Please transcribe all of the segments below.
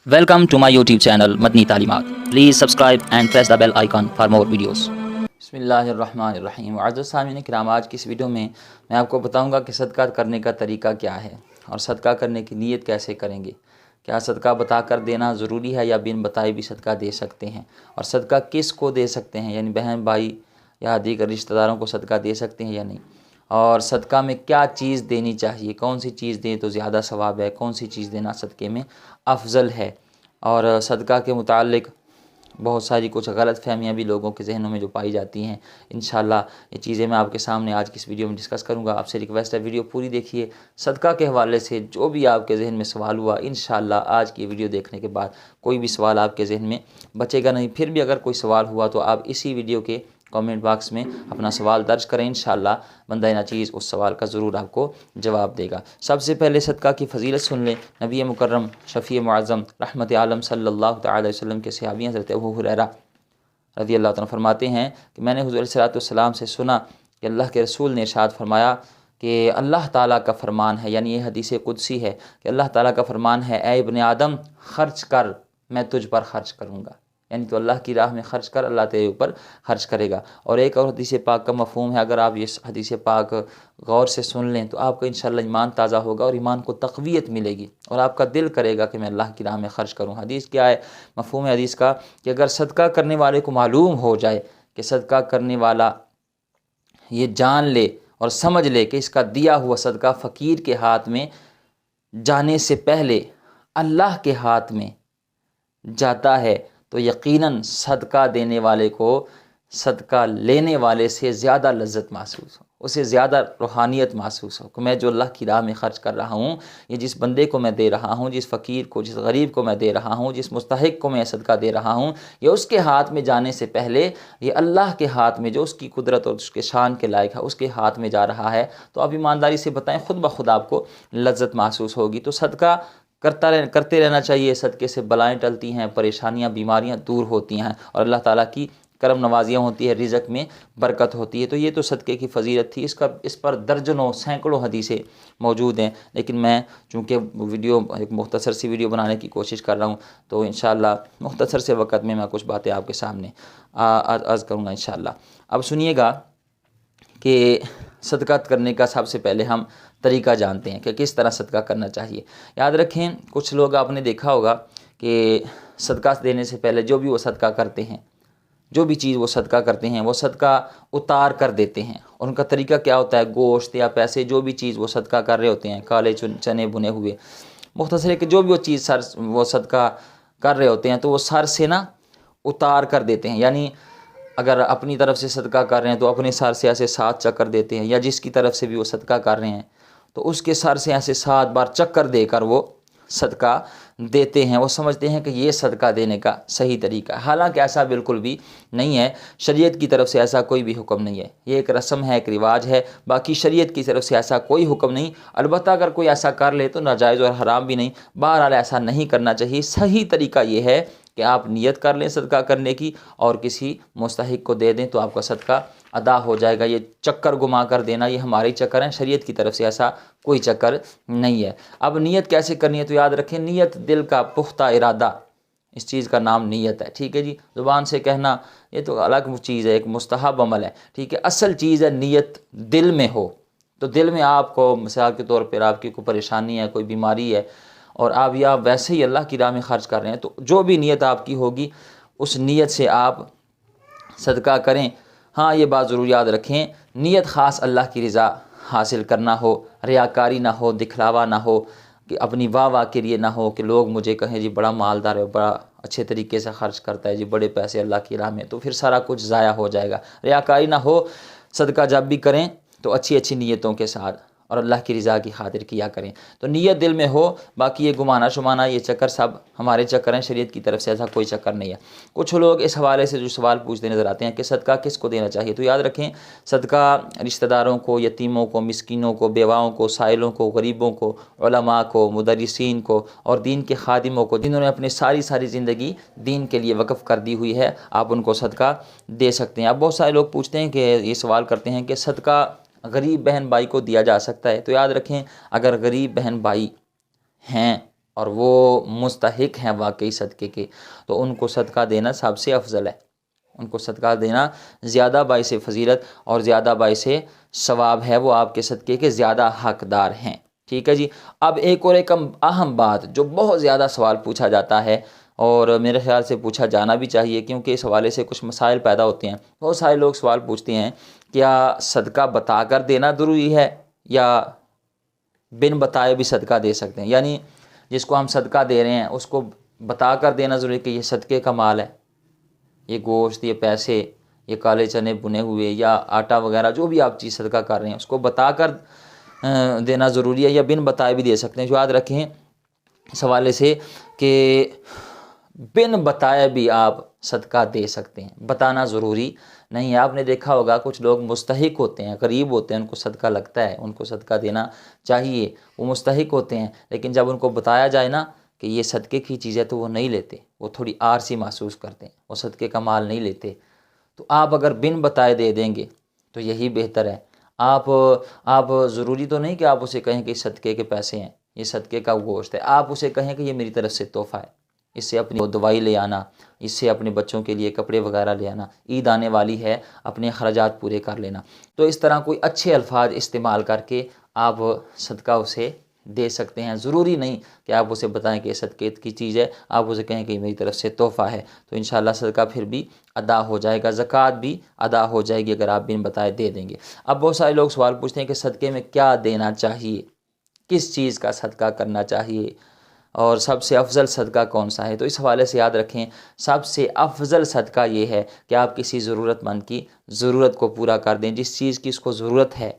Welcome to my YouTube channel Madni Talimat. Please subscribe and press the bell icon for more videos. बिस्मिल्लाहिर्रहमानिर्रहीम। मुअज़्ज़ज़ सामीन किराम, आज की इस वीडियो में मैं आपको बताऊंगा कि सदका करने का तरीका क्या है और सदका करने की नीयत कैसे करेंगे। क्या सदका बता कर देना ज़रूरी है या बिन बताए भी सदका दे सकते हैं, और सदका किस को दे सकते हैं, यानी बहन भाई या दीगर रिश्तेदारों को सदका दे सकते हैं या नहीं, और सदका में क्या चीज़ देनी चाहिए, कौन सी चीज़ दें तो ज़्यादा सवाब है, कौन सी चीज़ देना सदक़े में अफजल है। और सदका के मुतालिक बहुत सारी कुछ गलत फहमियाँ भी लोगों के जहनों में जो पाई जाती हैं, इंशाल्लाह ये चीज़ें मैं आपके सामने आज की इस वीडियो में डिस्कस करूँगा। आपसे रिक्वेस्ट है वीडियो पूरी देखिए। सदका के हवाले से जो भी आपके जहन में सवाल हुआ, इंशाल्लाह आज की वीडियो देखने के बाद कोई भी सवाल आपके जहन में बचेगा नहीं। फिर भी अगर कोई सवाल हुआ तो आप इसी वीडियो के कमेंट बॉक्स में अपना सवाल दर्ज करें, इंशाल्लाह बंदा नाचीज़ उस सवाल का ज़रूर आपको जवाब देगा। सबसे पहले सदका की फजीलत सुन लें। नबी मुकर्रम शफ़ी मुअज़्ज़म रहमत आलम सल्लल्लाहु तआला अलैहि वसल्लम के सहाबी हज़रत अबू हुरैरा रज़ी अल्लाह तआला फरमाते हैं कि मैंने हुज़ूर सल्लल्लाहु अलैहि वसल्लम से सुना कि अल्लाह के रसूल ने इरशाद फरमाया कि अल्लाह ताला का फरमान है, यानी ये हदीस कुदसी है कि अल्लाह ताला का फरमान है, ऐ इब्ने आदम खर्च कर, मैं तुझ पर खर्च करूँगा। यानी तो अल्लाह की राह में खर्च कर, अल्लाह तेरे ऊपर खर्च करेगा। और एक और हदीस पाक का मफ़हूम है, अगर आप ये हदीस पाक गौर से सुन लें तो आपका इंशाअल्लाह ईमान ताज़ा होगा और ईमान को तक़वियत मिलेगी और आपका दिल करेगा कि मैं अल्लाह की राह में खर्च करूँ। हदीस क्या है, मफ़हूम है हदीस का कि अगर सदका करने वाले को मालूम हो जाए कि सदका करने वाला ये जान ले और समझ ले कि इसका दिया हुआ सदका फ़कीर के हाथ में जाने से पहले अल्लाह के हाथ में जाता है, तो यकीनन सदका देने वाले को सदका लेने वाले से ज़्यादा लज्जत महसूस हो, उसे ज़्यादा रूहानियत महसूस हो कि मैं जो अल्लाह की राह में ख़र्च कर रहा हूँ, ये जिस बंदे को मैं दे रहा हूँ, जिस फ़कीर को, जिस गरीब को मैं दे रहा हूँ, जिस मुस्तहिक को मैं सदका दे रहा हूँ, ये उसके हाथ में जाने से पहले ये अल्लाह के हाथ में, जो उसकी कुदरत और उसके शान के लायक है, उसके हाथ में जा रहा है। तो आप ईमानदारी से बताएं, खुद ब खुद आपको लज्जत महसूस होगी। तो सदका करते रहना चाहिए। सदक़े से बलाएँ टलती हैं, परेशानियाँ बीमारियाँ दूर होती हैं और अल्लाह ताला की करम नवाजियाँ होती है, रिज़्क़ में बरकत होती है। तो ये तो सदक़े की फ़जीलत थी। इस पर दर्जनों सैकड़ों हदीसें मौजूद हैं, लेकिन मैं चूँकि वीडियो एक मुख्तसर सी वीडियो बनाने की कोशिश कर रहा हूँ, तो इंशाअल्लाह मुख्तसर से वक़्त में मैं कुछ बातें आपके सामने अर्ज़ करूँगा इंशाअल्लाह। अब सुनिएगा कि सदका करने का सबसे पहले हम तरीका जानते हैं कि किस तरह सदका करना चाहिए। याद रखें, कुछ लोग आपने देखा होगा कि सदका देने से पहले जो भी वो सदका करते हैं, जो भी चीज़ वो सदका करते हैं, वो सदका उतार कर देते हैं। और उनका तरीका क्या होता है, गोश्त या पैसे, जो भी चीज़ वो सदका कर रहे होते हैं, काले चने बुने हुए, मुख्तसर है कि जो भी वो चीज़ वो सदका कर रहे होते हैं, तो वो सर से ना उतार कर देते हैं। यानी अगर अपनी तरफ से सदका कर रहे हैं तो अपने सर से ऐसे 7 चक्कर देते हैं, या जिसकी तरफ से भी वो सदका कर रहे हैं तो उसके सर से ऐसे 7 बार चक्कर देकर वो सदका देते हैं। वो समझते हैं कि ये सदका देने का सही तरीका है, हालांकि ऐसा बिल्कुल भी नहीं है। शरीयत की तरफ से ऐसा कोई भी हुक्म नहीं है, ये एक रस्म है, एक रिवाज है। बाकी शरीयत की तरफ से ऐसा कोई हुक्म नहीं। अलबत्ता अगर कोई ऐसा कर ले तो नाजायज़ और हराम भी नहीं। बहरहाल ऐसा नहीं करना चाहिए। सही तरीका ये है कि आप नियत कर लें सदका करने की और किसी मुस्तहिक को दे दें तो आपका सदका अदा हो जाएगा। ये चक्कर घुमा कर देना, ये हमारे चक्कर हैं, शरीयत की तरफ से ऐसा कोई चक्कर नहीं है। अब नियत कैसे करनी है, तो याद रखें, नियत दिल का पुख्ता इरादा, इस चीज़ का नाम नियत है। ठीक है जी, ज़ुबान से कहना ये तो अलग चीज़ है, एक मुस्तहब अमल है। ठीक है, असल चीज़ है नियत दिल में हो। तो दिल में आपको मिसाल के तौर पर आपकी कोई परेशानी है, कोई बीमारी है और आप या वैसे ही अल्लाह की राह में खर्च कर रहे हैं, तो जो भी नियत आपकी होगी उस नियत से आप सदका करें। हाँ, ये बात ज़रूर याद रखें, नियत ख़ास अल्लाह की रज़ा हासिल करना हो, रियाकारी ना हो, दिखलावा ना हो, कि अपनी वाह के लिए ना हो कि लोग मुझे कहें जी बड़ा मालदार है, बड़ा अच्छे तरीके से खर्च करता है जी, बड़े पैसे अल्लाह की राह में, तो फिर सारा कुछ ज़ाया हो जाएगा। रियाकारी ना हो। सदका जब भी करें तो अच्छी अच्छी नीयतों के साथ और अल्लाह की रज़ा की खातिर किया करें। तो नीयत दिल में हो, बाकी ये गुमाना शुमाना, ये चक्कर सब हमारे चक्कर हैं, शरीयत की तरफ से ऐसा कोई चक्कर नहीं है। कुछ लोग इस हवाले से जो सवाल पूछते नज़र आते हैं कि सदका किसको देना चाहिए, तो याद रखें, सदका रिश्तेदारों को, यतीमों को, मिस्किनों को, बेवाओं को, साइलों को, गरीबों को, उलमा को, मुदर्रिसीन को और दीन के खादिमों को, जिन्होंने अपनी सारी ज़िंदगी दीन के लिए वक़्फ़ कर दी हुई है, आप उनको सदका दे सकते हैं। अब बहुत सारे लोग पूछते हैं कि ये सवाल करते हैं कि सदका गरीब बहन भाई को दिया जा सकता है। तो याद रखें, अगर गरीब बहन भाई हैं اور وہ مستحق ہیں واقعی صدقے کے، تو ان کو صدقہ دینا سب سے افضل ہے، ان کو صدقہ دینا زیادہ باعث فضیلت اور زیادہ باعث ثواب ہے، وہ آپ کے صدقے کے زیادہ حقدار ہیں۔ ٹھیک ہے جی۔ اب ایک اہم بات جو بہت زیادہ سوال پوچھا جاتا ہے، اور میرے خیال سے پوچھا جانا بھی چاہیے، کیونکہ اس حوالے سے کچھ مسائل پیدا ہوتے ہیں۔ بہت سارے لوگ سوال پوچھتے ہیں، کیا صدقہ بتا کر دینا ضروری ہے یا بن بتائے بھی صدقہ دے سکتے ہیں؟ یعنی جس کو ہم صدقہ دے رہے ہیں اس کو بتا کر دینا ضروری ہے کہ یہ صدقے کا مال ہے، یہ گوشت، یہ پیسے، یہ کالے چنے بنے ہوئے یا آٹا وغیرہ جو بھی آپ چیز صدقہ کر رہے ہیں اس کو بتا کر دینا ضروری ہے، یا بن بتائے بھی دے سکتے ہیں؟ یاد رکھیں اس حوالے سے کہ بن بتائے بھی آپ صدقہ دے سکتے ہیں، بتانا ضروری نہیں ہے۔ آپ نے دیکھا ہوگا کچھ لوگ مستحق ہوتے ہیں، قریب ہوتے ہیں، ان کو صدقہ لگتا ہے، ان کو صدقہ دینا چاہیے، وہ مستحق ہوتے ہیں، لیکن جب ان کو بتایا جائے نا کہ یہ صدقے کی چیز ہے تو وہ نہیں لیتے، وہ تھوڑی آرسی محسوس کرتے ہیں، وہ صدقے کا مال نہیں لیتے۔ تو آپ اگر بن بتائے دے دیں گے تو یہی بہتر ہے۔ آپ ضروری تو نہیں کہ آپ اسے کہیں کہ صدقے کے پیسے ہیں، یہ صدقے کا گوشت ہے، آپ اسے کہیں کہ یہ میری طرف سے تحفہ ہے، اس سے اپنی دوائی لے آنا، اس سے اپنے بچوں کے لیے کپڑے وغیرہ لے آنا، عید آنے والی ہے، اپنے اخراجات پورے کر لینا۔ تو اس طرح کوئی اچھے الفاظ استعمال کر کے آپ صدقہ اسے دے سکتے ہیں۔ ضروری نہیں کہ آپ اسے بتائیں کہ یہ صدقے کی چیز ہے، آپ اسے کہیں کہ میری طرف سے تحفہ ہے، تو انشاءاللہ صدقہ پھر بھی ادا ہو جائے گا، زکوٰۃ بھی ادا ہو جائے گی اگر آپ بن بتائے دے دیں گے۔ اب بہت سارے لوگ سوال پوچھتے ہیں کہ صدقے میں کیا دینا چاہیے، کس چیز کا صدقہ کرنا چاہیے، اور سب سے افضل صدقہ کون سا ہے؟ تو اس حوالے سے یاد رکھیں، سب سے افضل صدقہ یہ ہے کہ آپ کسی ضرورت مند کی ضرورت کو پورا کر دیں، جس چیز کی اس کو ضرورت ہے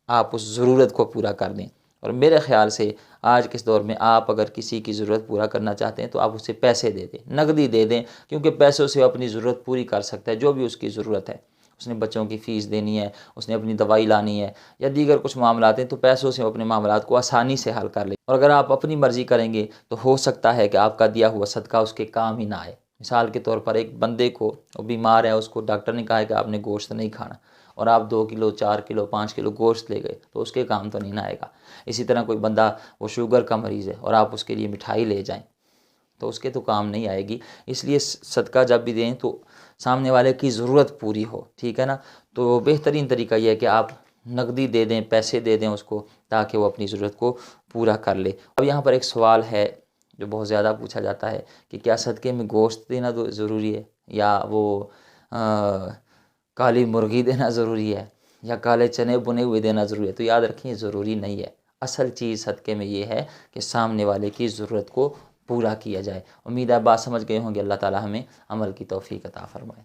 آپ اس ضرورت کو پورا کر دیں۔ اور میرے خیال سے آج کے دور میں آپ اگر کسی کی ضرورت پورا کرنا چاہتے ہیں تو آپ اسے پیسے دے دیں، نقدی دے دیں، کیونکہ پیسوں سے وہ اپنی ضرورت پوری کر سکتا ہے، جو بھی اس کی ضرورت ہے۔ اس نے بچوں کی فیس دینی ہے، اس نے اپنی دوائی لانی ہے، یا دیگر کچھ معاملات ہیں، تو پیسوں سے وہ اپنے معاملات کو آسانی سے حل کر لے۔ اور اگر آپ اپنی مرضی کریں گے تو ہو سکتا ہے کہ آپ کا دیا ہوا صدقہ اس کے کام ہی نہ آئے۔ مثال کے طور پر ایک بندے کو، وہ بیمار ہے، اس کو ڈاکٹر نے کہا ہے کہ آپ نے گوشت نہیں کھانا، اور آپ 2 کلو 4 کلو 5 کلو گوشت لے گئے، تو اس کے کام تو نہیں نہ آئے گا۔ اسی طرح کوئی بندہ وہ شوگر کا مریض ہے اور آپ اس کے لیے مٹھائی لے جائیں تو اس کے تو کام نہیں آئے گی۔ اس لیے صدقہ جب بھی دیں تو سامنے والے کی ضرورت پوری ہو، ٹھیک ہے نا؟ تو بہترین طریقہ یہ ہے کہ آپ نقدی دے دیں، پیسے دے دیں اس کو، تاکہ وہ اپنی ضرورت کو پورا کر لے۔ اب یہاں پر ایک سوال ہے جو بہت زیادہ پوچھا جاتا ہے کہ کیا صدقے میں گوشت دینا ضروری ہے، یا وہ کالی مرغی دینا ضروری ہے، یا کالے چنے بنے ہوئے دینا ضروری ہے؟ تو یاد رکھیں ضروری نہیں ہے۔ اصل چیز صدقے میں یہ ہے کہ سامنے والے کی ضرورت کو پورا کیا جائے۔ امید ہے بات سمجھ گئے ہوں گے۔ اللہ تعالی ہمیں عمل کی توفیق عطا فرمائے۔